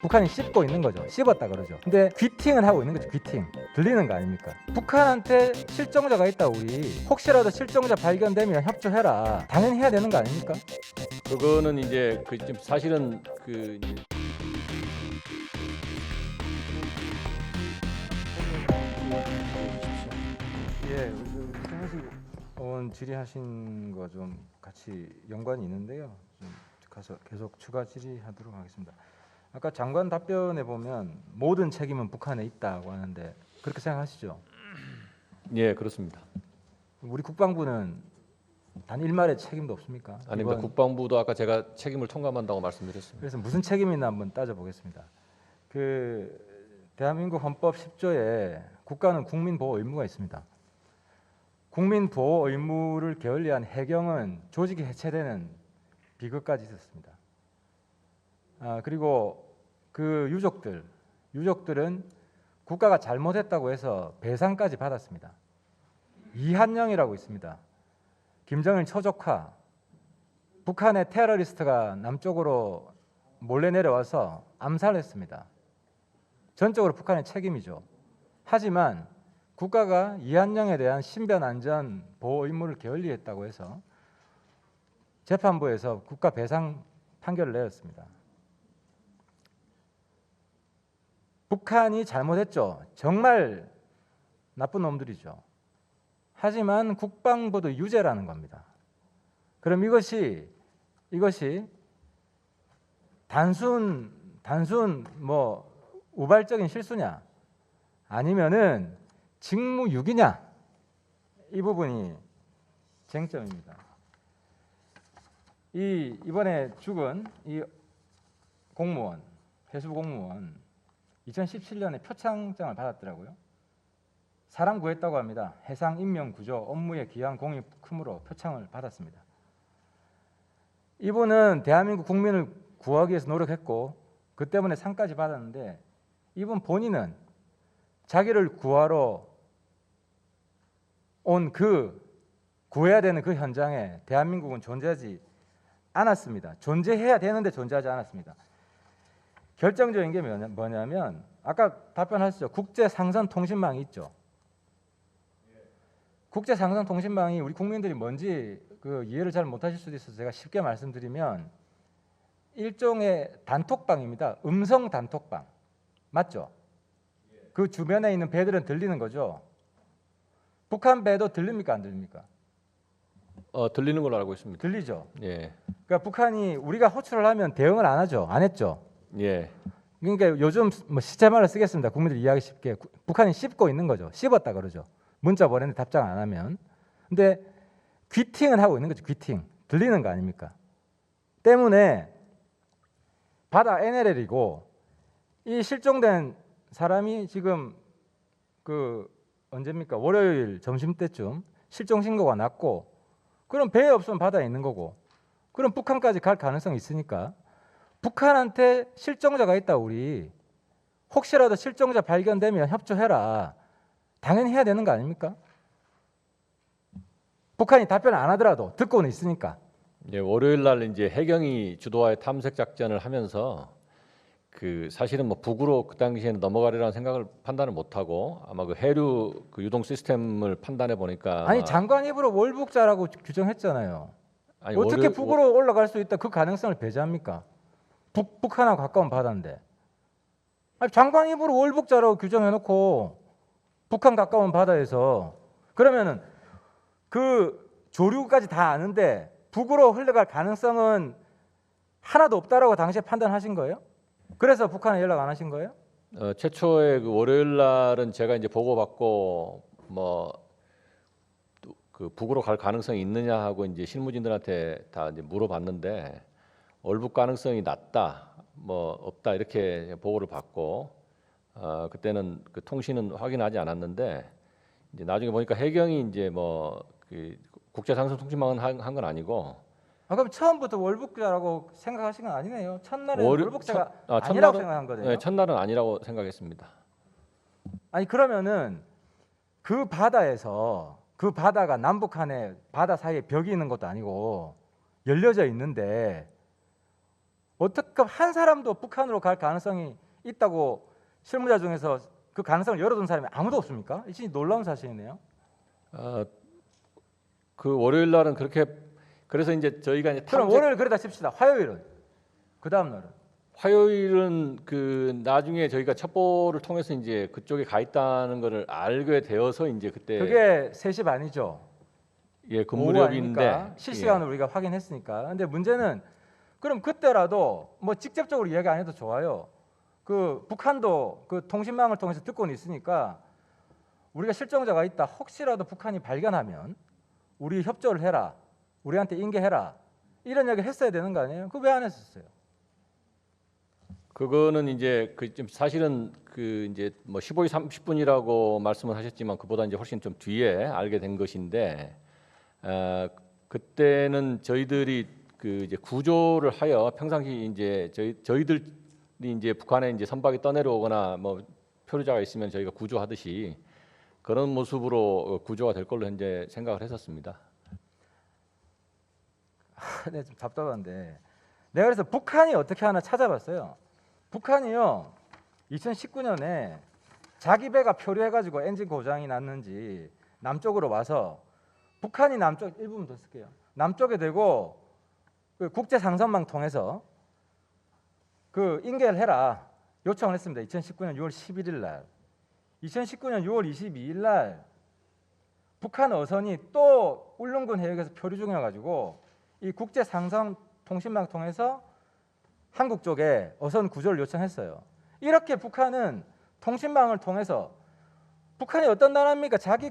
북한이 씹고 있는 거죠. 씹었다 그러죠. 근데 귀팅은 하고 있는 거죠. 귀팅. 들리는 거 아닙니까? 북한한테 실종자가 있다 우리. 혹시라도 실종자 발견되면 협조해라. 당연히 해야 되는 거 아닙니까? 그거는 이제 그 지금 사실은 그 이제 예, 김현식 의원 질의하신 거 좀 같이 연관이 있는데요. 좀 가서 계속 추가 질의하도록 하겠습니다. 아까 장관 답변에 보면 모든 책임은 북한에 있다고 하는데 그렇게 생각하시죠? 예, 그렇습니다. 우리 국방부는 단 일말의 책임도 없습니까? 아닙니다. 이번- 국방부도 아까 제가 책임을 통감한다고 말씀드렸습니다. 그래서 무슨 책임이 있나 한번 따져보겠습니다. 그 대한민국 헌법 10조에 국가는 국민 보호 의무가 있습니다. 국민 보호 의무를 게을리한 해경은 조직이 해체되는 비극까지 있었습니다. 그리고 그 유족들은 국가가 잘못했다고 해서 배상까지 받았습니다. 이한영이라고 있습니다. 김정일 처족화, 북한의 테러리스트가 남쪽으로 몰래 내려와서 암살했습니다. 전적으로 북한의 책임이죠. 하지만 국가가 이한영에 대한 신변 안전 보호 의무를 게을리했다고 해서 재판부에서 국가 배상 판결을 내렸습니다. 북한이 잘못했죠. 정말 나쁜 놈들이죠. 하지만 국방부도 유죄라는 겁니다. 그럼 이것이 단순 뭐 우발적인 실수냐 아니면은 직무유기냐 이 부분이 쟁점입니다. 이번에 죽은 이 공무원, 해수부 공무원 2017년에 표창장을 받았더라고요. 사람 구했다고 합니다. 해상 인명 구조 업무에 기여한 공이 크므로 표창을 받았습니다. 이분은 대한민국 국민을 구하기 위해서 노력했고 그 때문에 상까지 받았는데 이분 본인은 자기를 구하러 온 구해야 되는 그 현장에 대한민국은 존재하지 않았습니다. 존재해야 되는데 존재하지 않았습니다. 결정적인 게 뭐냐면 아까 답변하셨죠. 국제상선통신망이 있죠. 국제상선통신망이 우리 국민들이 뭔지 그 이해를 잘 못하실 수도 있어서 제가 쉽게 말씀드리면 일종의 단톡방입니다. 음성 단톡방 맞죠? 그 주변에 있는 배들은 들리는 거죠. 북한 배도 들립니까 안 들립니까? 들리는 걸로 알고 있습니다. 들리죠. 예, 그러니까 북한이 우리가 호출을 하면 대응을 안 하죠. 안 했죠. 예, 그러니까 요즘 뭐 시체말을 쓰겠습니다. 국민들 이해하기 쉽게 북한이 씹고 있는 거죠. 씹었다 그러죠. 문자 보냈는데 답장 안 하면. 근데 귀팅은 하고 있는 거죠. 귀팅. 들리는 거 아닙니까? 때문에 바다 NLL이고 이 실종된 사람이 지금 그 언제입니까? 월요일 점심 때쯤 실종 신고가 났고 그럼 배에 없으면 바다에 있는 거고 그럼 북한까지 갈 가능성이 있으니까 북한한테 실종자가 있다 우리 혹시라도 실종자 발견되면 협조해라. 당연히 해야 되는 거 아닙니까? 북한이 답변을 안 하더라도 듣고는 있으니까. 예, 월요일 날 이제 해경이 주도하에 탐색 작전을 하면서 그 사실은 뭐 북으로 그 당시에는 넘어가리라는 생각을 판단을 못하고 아마 그 해류 그 유동 시스템을 판단해 보니까 아니 장관 입으로 월북자라고 규정했잖아요. 아니, 어떻게 북으로 올라갈 수 있다 그 가능성을 배제합니까? 북한하고 가까운 바다인데. 아니, 장관 입으로 월북자라고 규정해놓고 북한 가까운 바다에서 그러면은 그 조류까지 다 아는데 북으로 흘러갈 가능성은 하나도 없다라고 당시에 판단하신 거예요? 그래서 북한에 연락 안 하신 거예요? 최초의 그 월요일 날은 제가 이제 보고받고 뭐 그 북으로 갈 가능성이 있느냐 하고 이제 실무진들한테 다 이제 물어봤는데 월북 가능성이 낮다, 뭐 없다 이렇게 보고를 받고 그때는 그 통신은 확인하지 않았는데 이제 나중에 보니까 해경이 이제 뭐 그 국제상선통신망은 한 건 아니고 그럼 처음부터 월북자라고 생각하신 건 아니네요. 첫날에 월북자가 아니라고 첫날은 생각한 거네요. 네, 첫날은 아니라고 생각했습니다. 아니 그러면은 그 바다에서 그 바다가 남북한의 바다 사이에 벽이 있는 것도 아니고 열려져 있는데 어떻게 한 사람도 북한으로 갈 가능성이 있다고 실무자 중에서 그 가능성을 열어둔 사람이 아무도 없습니까? 이 진짜 놀라운 사실이네요. 그 월요일 날은 그렇게 그래서 이제 저희가 이제 그럼 월요일 그러다 칩시다. 화요일은 그 다음 날은 화요일은 그 나중에 저희가 첩보를 통해서 이제 그쪽에 가 있다는 거를 알게 되어서 이제 그때 그게 3시 반이죠. 예, 오후 근무력인데 아닙니까? 실시간으로 우리가 확인했으니까. 근데 문제는 그럼 그때라도 뭐 직접적으로 이야기 안 해도 좋아요. 그 북한도 그 통신망을 통해서 듣고는 있으니까 우리가 실종자가 있다. 혹시라도 북한이 발견하면 우리 협조를 해라. 우리한테 인계해라. 이런 이야기 했어야 되는 거 아니에요? 그거 왜 안 했었어요? 그거는 이제 그 좀 사실은 그 이제 뭐 15시 30분이라고 말씀을 하셨지만 그보다 이제 훨씬 좀 뒤에 알게 된 것인데 그때는 저희들이 그 이제 구조를 하여 평상시 이제 저희들이 이제 북한에 이제 선박이 떠내려오거나 뭐 표류자가 있으면 저희가 구조하듯이 그런 모습으로 구조가 될 걸로 현재 생각을 했었습니다. 네, 좀 답답한데 내가 그래서 북한이 어떻게 하나 찾아봤어요. 북한이요 2019년에 자기 배가 표류해가지고 엔진 고장이 났는지 남쪽으로 와서 북한이 남쪽 일부분 더 쓸게요. 남쪽에 대고 그 국제 상선망 통해서 그 인계를 해라 요청을 했습니다. 2019년 6월 11일 날, 2019년 6월 22일 날 북한 어선이 또 울릉군 해역에서 표류 중이어가지고 이 국제 상선 통신망 통해서 한국 쪽에 어선 구조를 요청했어요. 이렇게 북한은 통신망을 통해서 북한이 어떤 나라입니까? 자기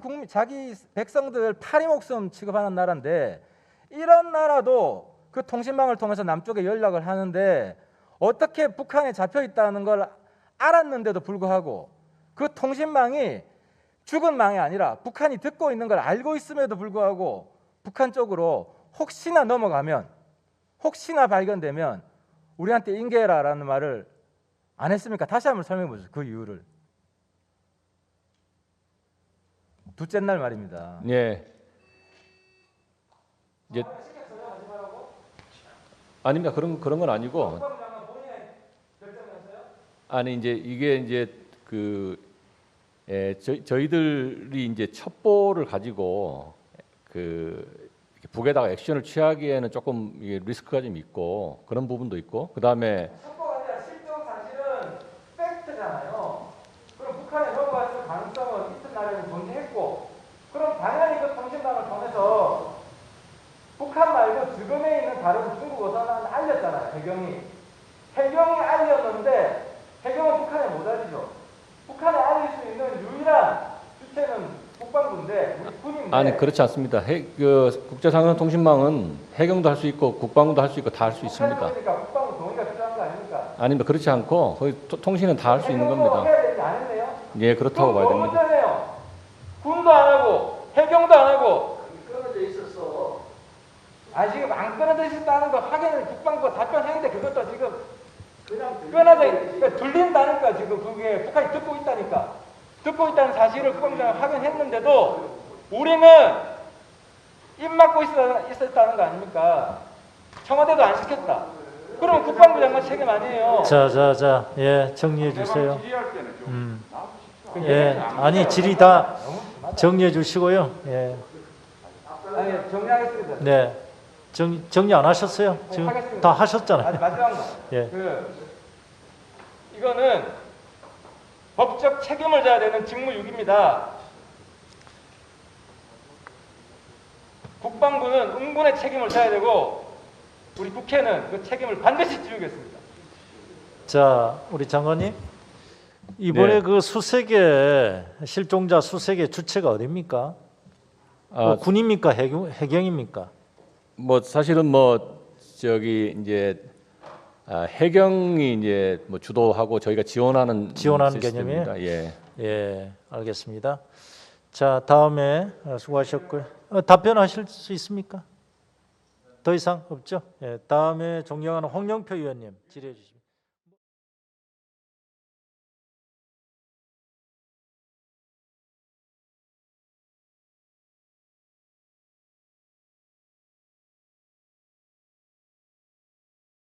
백성들 파리 목숨 취급하는 나라인데 이런 나라도 그 통신망을 통해서 남쪽에 연락을 하는데 어떻게 북한에 잡혀 있다는 걸 알았는데도 불구하고 그 통신망이 죽은 망이 아니라 북한이 듣고 있는 걸 알고 있음에도 불구하고 북한 쪽으로 혹시나 넘어가면 혹시나 발견되면 우리한테 인계해라라는 말을 안 했습니까? 다시 한번 설명해 보세요. 그 이유를. 둘째 날 말입니다. 예. 이제 아닙니다. 그런 건 아니고 아니 이제 이게 이제 그 저희들이 이제 첩보를 가지고 그 북에다가 액션을 취하기에는 조금 이게 리스크가 좀 있고 그런 부분도 있고 그다음에 첩보가 아니라 실종 사실은 팩트잖아요. 그럼 북한에 넘어갔을 가능성은 이튿날에는 존재했고 그럼 당연히 그 통신망을 통해서 북한 말고 주변에 있는 다른 중국 어선은 알렸잖아요. 해경이 알렸는데 해경은 북한에 못 알리죠. 북한에 알릴 수 있는 유일한 주체는 국방부인데 우리 군인데 아니 그렇지 않습니다. 그 국제상선 통신망은 해경도 할 수 있고 국방부도 할 수 있고 다 할 수 있습니다. 그러니까 국방부 동의가 필요한 거 아닙니까? 아닙니다. 그렇지 않고 거의 통신은 다 할 수 있는 겁니다. 해야 되지 안 했네요? 예, 그렇다고 봐야 너무 됩니다. 문제네요. 군도 안 하고 해경도 안 하고 끊어져 있었어. 지금 안 끊어져 있었다는 거 확인을 국방부가 답변했는데 그것도 지금 그냥 그러니까 들린다니까 지금 그게 북한이 듣고 있다는 사실을 국방부가 확인했는데도 우리는 입 막고 있었다는 거 아닙니까? 청와대도 안 시켰다. 그럼 국방부 장관 책임 아니에요. 자, 예, 정리해 주세요. 예, 아니 질의 다 정리해 주시고요. 예, 아니 정리하겠습니다. 네, 정리 안 하셨어요? 지금 하겠습니다. 다 하셨잖아요. 아직 마지막 말. 예. 이거는 법적 책임을 져야 되는 직무유기입니다. 국방부는 응군의 책임을 져야 되고 우리 국회는 그 책임을 반드시 지우겠습니다. 자, 우리 장관님 이번에 네. 그 수색의 실종자 수색의 주체가 어디입니까? 군입니까? 해경입니까? 뭐 사실은 뭐 저기 이제 해경이 이제 뭐 주도하고 저희가 지원하는 시스템입니다. 개념이에요? 예. 예, 알겠습니다. 자, 다음에 수고하셨고요. 답변하실 수 있습니까? 더 이상 없죠? 예, 다음에 존경하는 홍영표 의원님 질의해 주십시오.